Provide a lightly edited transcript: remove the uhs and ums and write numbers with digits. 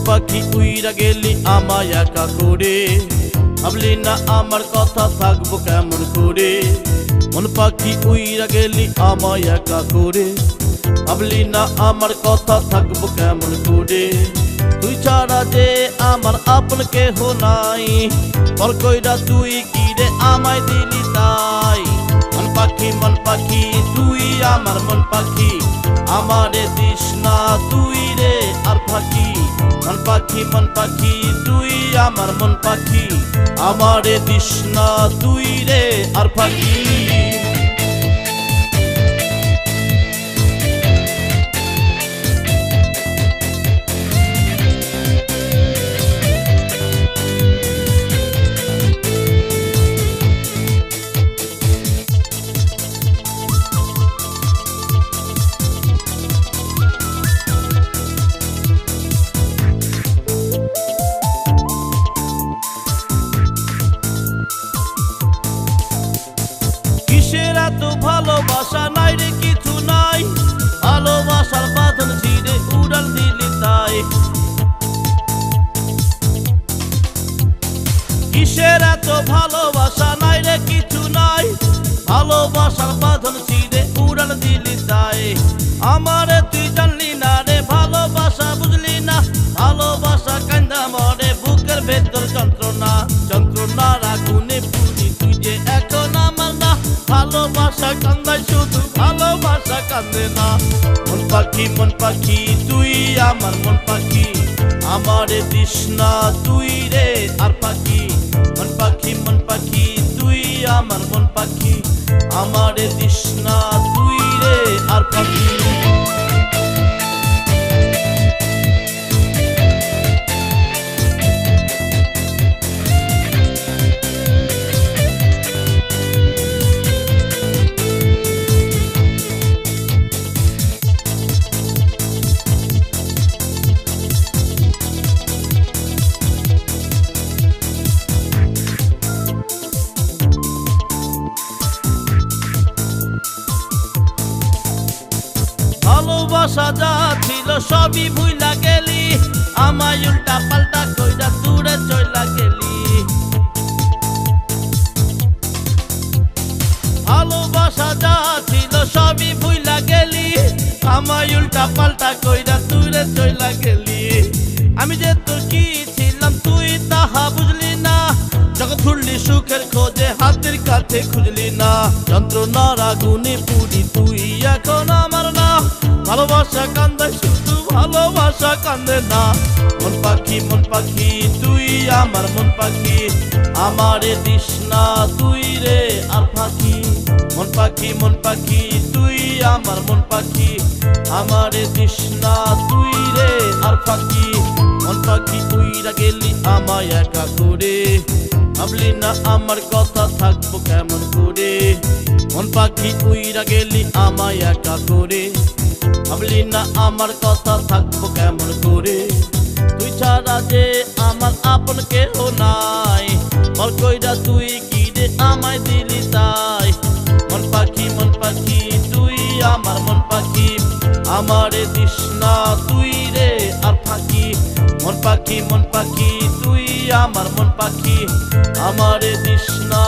পাখি উইরা গেলি আমায় একা করে, ভাবলি না আমার কথা থাকবো কেমন করে। মন পাখি উইরা গেলি আমায় একা করে, ভাবলি না আমার কথা থাকবো কেমন করে। তুই ছাড়া যে আমার আপন কেহ নাই, পর কইরা তুই কি রে আমায় দিলি তাই। মন পাখি তুই আমার মন পাখি, আমারে দিস না তুই রে আর ফাঁকি। মন পাখি তুই আমার মন পাখি, আমারে দিস না তুই রে আর ফাঁকি। কিসের এত ভালোবাসা নাই রে কিছু নাই, ভালোবাসার বাঁধন ছিঁড়ে উড়াল দিলি তাই। কিসের এত ভালোবাসা নাই রে কিছু নাই, ভালোবাসার বাঁধন ছিঁড়ে উড়াল দিলি তাই। আমারে তুই জানলি না রে ভালোবাসা বুঝলি না, ভালোবাসা কান্দা মরে বুকের ভেতর যন্ত্রণা। যন্ত্রণার আগুনে পুরি তুই যে এখন আমার না, ভালোবাসা কান্দায় শুধু ভালোবাসা কান্দে না। মন পাখি তুই আমার মন পাখি, আমারে দিস না তুই রে আর পাখি। মন পাখি তুই আমার মন পাখি, আমারে দিস না তুই রে আর পাখি। ভালোবাসা যা ছিল সবই ভুইলা গেলি, আমায় উল্টা পাল্টা কইরা দূরে চইলা গেলি। ভালোবাসা যা ছিল সবই ভুইলা গেলি, আমায় উল্টা পাল্টা কইরা দূরে চইলা গেলি। আমি যে তোর কি ছিলাম তুই তাহা বুঝলি না, যখন ছুড়লি সুখের খোঁজে হাতের কাছে খুঁজলি না। যন্ত্রণার আগুনে পুরি তুই এখন আমার না, ভালোবাসা কান্দায় শুধু ভালোবাসা কান্দে না। মন পাখি তুই আমার মন পাখি, আমারে দিস না তুই রে আর ফাঁকি। মন পাখি তুই আমার মন পাখি, আমারে দিস না তুই রে আর ফাঁকি। মন পাখি উইরা গেলি আমায় একা করে, ভাবলি না আমার কথা থাকবো কেমন করে। মন পাখি উইরা গেলি আমায় একা করে, ভাবলি না আমার কথা থাকবো কেমন করে। তুই ছাড়া যে আমার আপন কেহ নাই, বল কইরা তুই কি রে আমায় দিলি তাই। মন পাখি তুই আমার মন পাখি, আমারে দিস না তুই রে আর ফাঁকি। মন পাখি তুই আমার মন পাখি, আমারে দিস না।